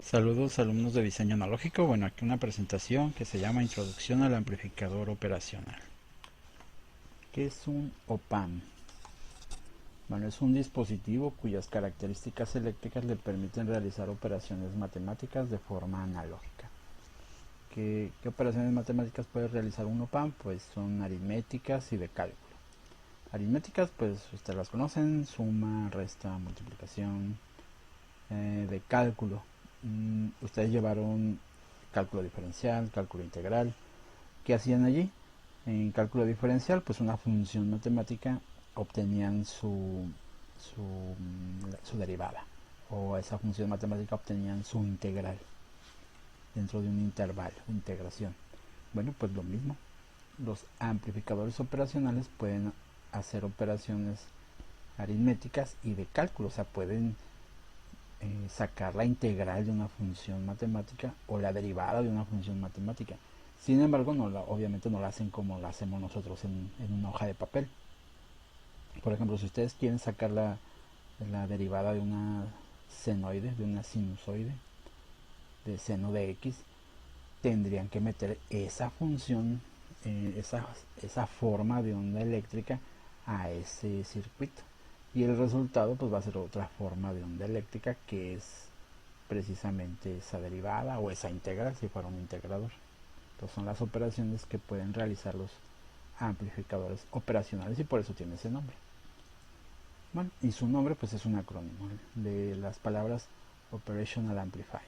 Saludos alumnos de diseño analógico. Bueno, aquí una presentación que se llama Introducción al amplificador operacional. ¿Qué es un OP-Amp? Bueno, es un dispositivo cuyas características eléctricas le permiten realizar operaciones matemáticas de forma analógica. ¿Qué operaciones matemáticas puede realizar un OP-Amp? Pues son aritméticas y de cálculo. Aritméticas, pues ustedes las conocen: suma, resta, multiplicación. De cálculo, ustedes llevaron cálculo diferencial, cálculo integral. ¿Qué hacían allí? En cálculo diferencial, pues una función matemática obtenían su derivada, o esa función matemática obtenían su integral dentro de un intervalo, integración. Bueno, pues lo mismo. Los amplificadores operacionales pueden hacer operaciones aritméticas y de cálculo, o sea, pueden sacar la integral de una función matemática o la derivada de una función matemática. Sin embargo, obviamente no la hacen como la hacemos nosotros en una hoja de papel. Por ejemplo, si ustedes quieren sacar la derivada de una senoide, de una sinusoide, de seno de x, tendrían que meter esa función, esa forma de onda eléctrica a ese circuito. Y el resultado pues va a ser otra forma de onda eléctrica, que es precisamente esa derivada o esa integral si fuera un integrador. Entonces son las operaciones que pueden realizar los amplificadores operacionales y por eso tiene ese nombre. Bueno, y su nombre pues es un acrónimo de las palabras Operational Amplifier.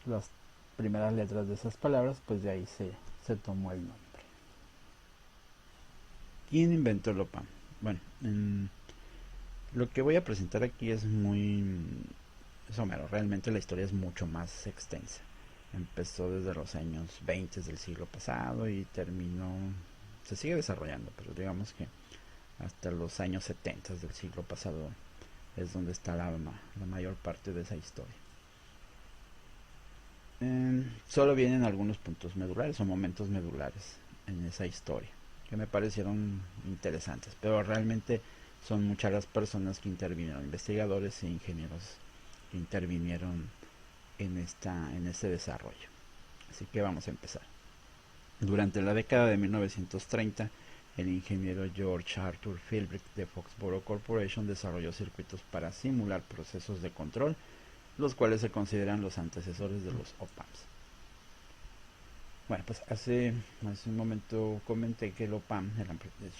Las primeras letras de esas palabras, pues de ahí se tomó el nombre. ¿Quién inventó el OP-Amp? Bueno, lo que voy a presentar aquí es muy somero. Realmente la historia es mucho más extensa. Empezó desde los años 20 del siglo pasado y se sigue desarrollando, pero digamos que hasta los años 70 del siglo pasado es donde está la mayor parte de esa historia. Solo vienen algunos puntos medulares o momentos medulares en esa historia que me parecieron interesantes, pero realmente son muchas las personas que intervinieron, investigadores e ingenieros que intervinieron en este desarrollo. Así que vamos a empezar. Durante la década de 1930, el ingeniero George Arthur Philbrick de Foxboro Corporation desarrolló circuitos para simular procesos de control, los cuales se consideran los antecesores de los OP-Amps. Bueno, pues hace un momento comenté que el OP-Amp,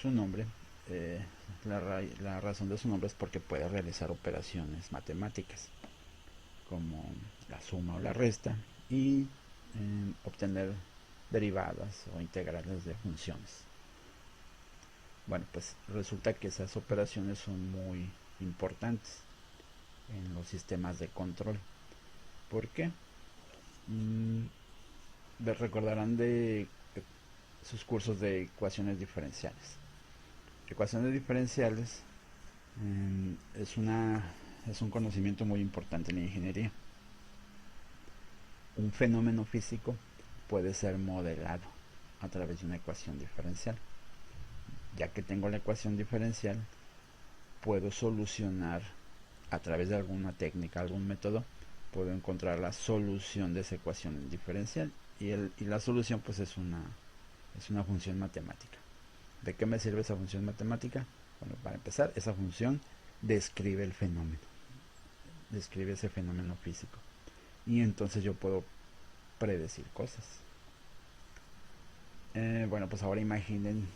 su nombre, la razón de su nombre es porque puede realizar operaciones matemáticas, como la suma o la resta, y obtener derivadas o integrales de funciones. Bueno, pues resulta que esas operaciones son muy importantes en los sistemas de control. ¿Por qué? Recordarán de sus cursos de ecuaciones diferenciales. Ecuaciones diferenciales es un conocimiento muy importante en la ingeniería. Un fenómeno físico puede ser modelado a través de una ecuación diferencial. Ya que tengo la ecuación diferencial, puedo solucionar a través de alguna técnica, algún método, puedo encontrar la solución de esa ecuación diferencial y la solución pues es una función matemática. ¿De qué me sirve esa función matemática? Bueno, para empezar, esa función describe el fenómeno, describe ese fenómeno físico, y entonces yo puedo predecir cosas. Bueno, pues ahora imaginen,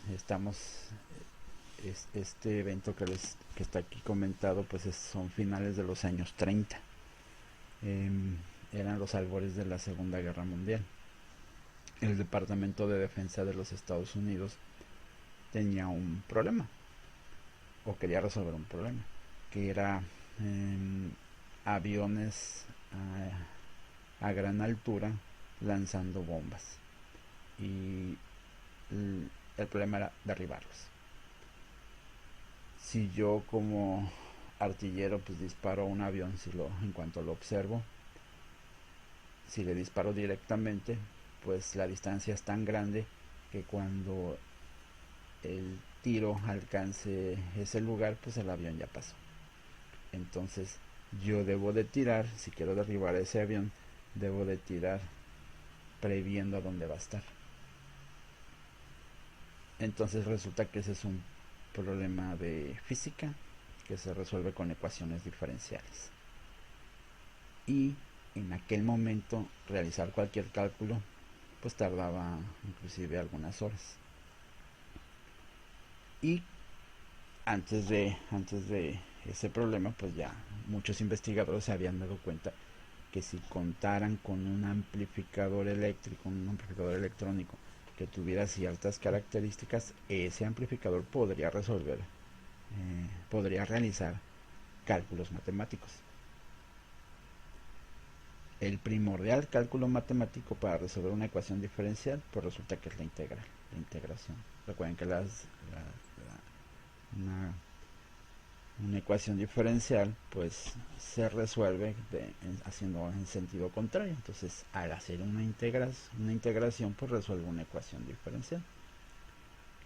este evento que está aquí comentado, pues son finales de los años 30. Eran los albores de la Segunda Guerra Mundial. El Departamento de Defensa de los Estados Unidos tenía un problema, o quería resolver un problema, que era aviones a gran altura lanzando bombas, y el problema era derribarlos. Si yo como artillero pues disparo a un avión, en cuanto lo observo, si le disparo directamente, pues la distancia es tan grande que cuando el tiro alcance ese lugar, pues el avión ya pasó. Entonces yo debo de tirar, si quiero derribar ese avión, debo de tirar previendo a dónde va a estar. Entonces resulta que ese es un problema de física que se resuelve con ecuaciones diferenciales. Y en aquel momento realizar cualquier cálculo pues tardaba inclusive algunas horas. Y antes de ese problema, pues ya muchos investigadores se habían dado cuenta que si contaran con un amplificador eléctrico, un amplificador electrónico que tuviera ciertas características, ese amplificador podría resolver, podría realizar cálculos matemáticos. El primordial cálculo matemático para resolver una ecuación diferencial, pues resulta que es la integral, la integración. Recuerden que una ecuación diferencial pues se resuelve haciendo en sentido contrario. Entonces al hacer una integración pues resuelve una ecuación diferencial,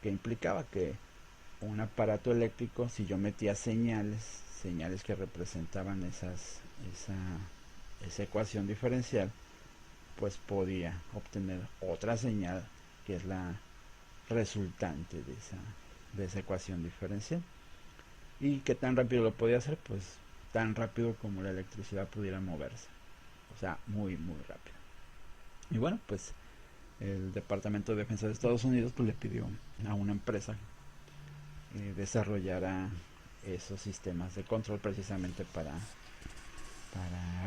que implicaba que un aparato eléctrico, si yo metía señales que representaban esa ecuación diferencial, pues podía obtener otra señal que es la resultante de esa ecuación diferencial. ¿Y qué tan rápido lo podía hacer? Pues tan rápido como la electricidad pudiera moverse. O sea, muy, muy rápido. Y bueno, pues el Departamento de Defensa de Estados Unidos pues le pidió a una empresa desarrollara esos sistemas de control precisamente para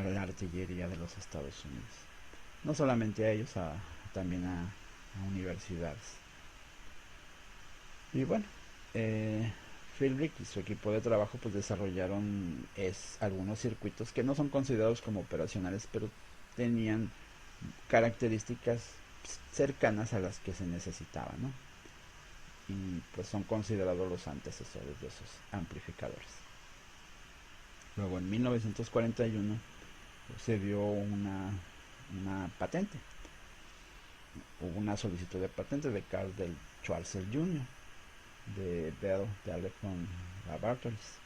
la artillería de los Estados Unidos. No solamente a ellos, también a universidades. Y bueno, Philbrick y su equipo de trabajo pues desarrollaron algunos circuitos que no son considerados como operacionales, pero tenían características cercanas a las que se necesitaban, ¿no? Y pues son considerados los antecesores de esos amplificadores. Luego en 1941 se dio una patente, hubo una solicitud de patente de Carl del Schwarzer Jr. de Bell Telephone Laboratories.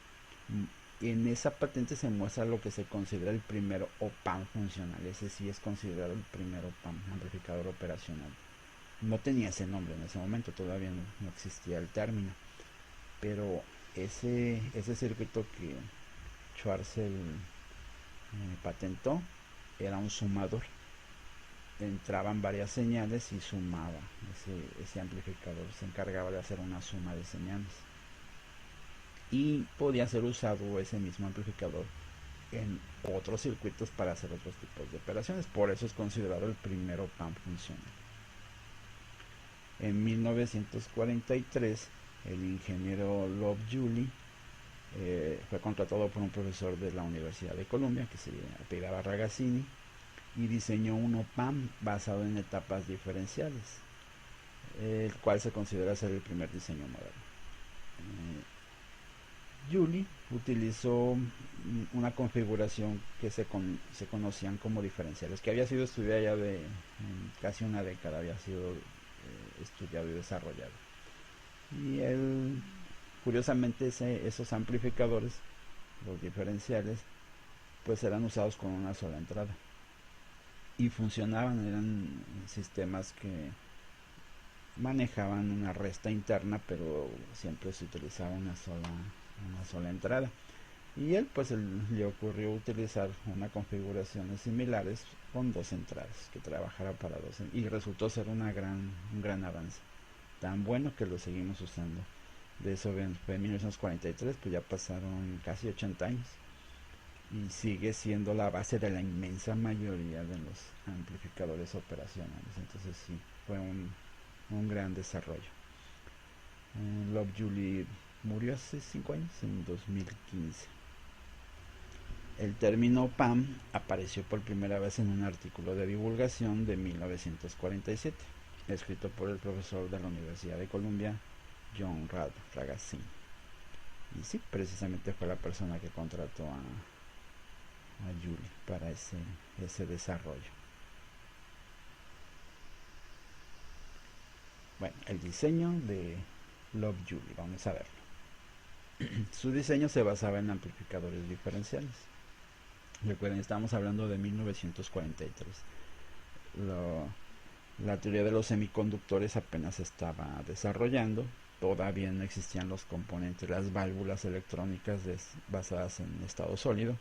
En esa patente se muestra lo que se considera el primer OPAM funcional. Ese sí es considerado el primer OPAM, amplificador operacional. No tenía ese nombre en ese momento, todavía no existía el término, pero ese circuito que Schwarzer patentó era un sumador. Entraban varias señales y sumaba. Ese amplificador se encargaba de hacer una suma de señales, y podía ser usado ese mismo amplificador en otros circuitos para hacer otros tipos de operaciones. Por eso es considerado el primer OPAM funcional. En 1943 el ingeniero Lovejoy fue contratado por un profesor de la Universidad de Columbia que se apellidaba Ragazzini, y diseñó un OPAM basado en etapas diferenciales, el cual se considera ser el primer diseño moderno. Joule utilizó una configuración que se conocían como diferenciales, que había sido estudiada ya de casi una década, había sido estudiado y desarrollado. Y él, curiosamente, esos amplificadores, los diferenciales, pues eran usados con una sola entrada y funcionaban, eran sistemas que manejaban una resta interna, pero siempre se utilizaba una sola entrada. Y él le ocurrió utilizar una configuraciones similares con dos entradas, que trabajara para dos, y resultó ser un gran avance, tan bueno que lo seguimos usando. De eso fue en 1943, pues ya pasaron casi 80 años y sigue siendo la base de la inmensa mayoría de los amplificadores operacionales. Entonces sí, fue un gran desarrollo. Lovejoy murió hace 5 años, en 2015. El término PAM apareció por primera vez en un artículo de divulgación de 1947, escrito por el profesor de la Universidad de Columbia, John Ragazzini. Y sí, precisamente fue la persona que contrató a Joule para ese desarrollo. Bueno, el diseño de Lovejoy, vamos a verlo. Su diseño se basaba en amplificadores diferenciales. Recuerden, estamos hablando de 1943. La teoría de los semiconductores apenas se estaba desarrollando. Todavía no existían los componentes, las válvulas electrónicas basadas en estado sólido.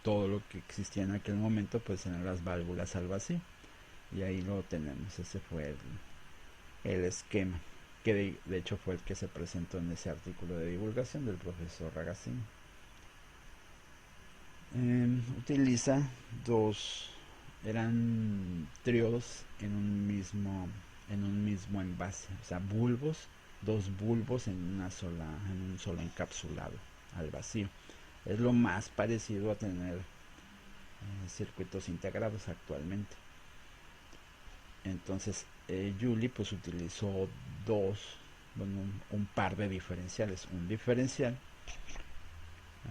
Todo lo que existía en aquel momento pues eran las válvulas al vacío. Y ahí lo tenemos, ese fue el esquema, que de hecho fue el que se presentó en ese artículo de divulgación del profesor Ragazzini. Utiliza eran triodos en un mismo envase, o sea, dos bulbos en un solo encapsulado al vacío. Es lo más parecido a tener circuitos integrados actualmente. Entonces Joule pues utilizó un par de diferenciales. Un diferencial,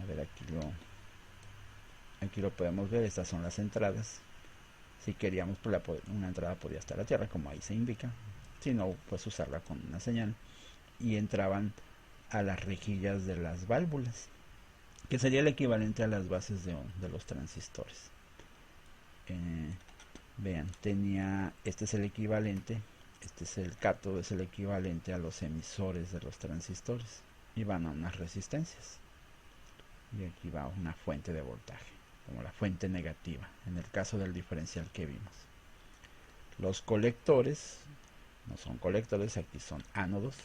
a ver, aquí lo podemos ver. Estas son las entradas. Si queríamos, pues una entrada podía estar a tierra, como ahí se indica. Si no, pues usarla con una señal. Y entraban a las rejillas de las válvulas, que sería el equivalente a las bases de los transistores. Vean, este es el equivalente, este es el cátodo, es el equivalente a los emisores de los transistores, y van a unas resistencias. Y aquí va una fuente de voltaje, como la fuente negativa, en el caso del diferencial que vimos. Los colectores, no son colectores, aquí son ánodos,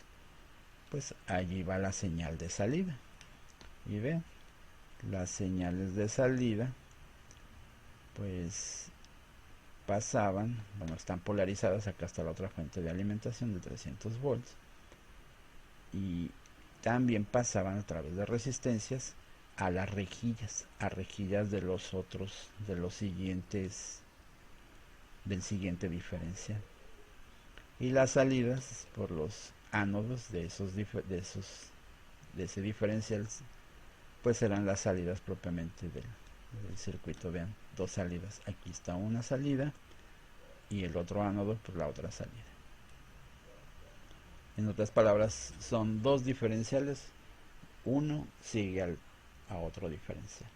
pues allí va la señal de salida. Y vean, las señales de salida, pues pasaban, bueno, están polarizadas. Acá está la otra fuente de alimentación de 300 volts, y también pasaban a través de resistencias a las rejillas, del siguiente diferencial, y las salidas por los ánodos de ese diferencial, pues serán las salidas propiamente del circuito. Vean, dos salidas, aquí está una salida y el otro ánodo por la otra salida. En otras palabras, son dos diferenciales, uno sigue a otro diferencial.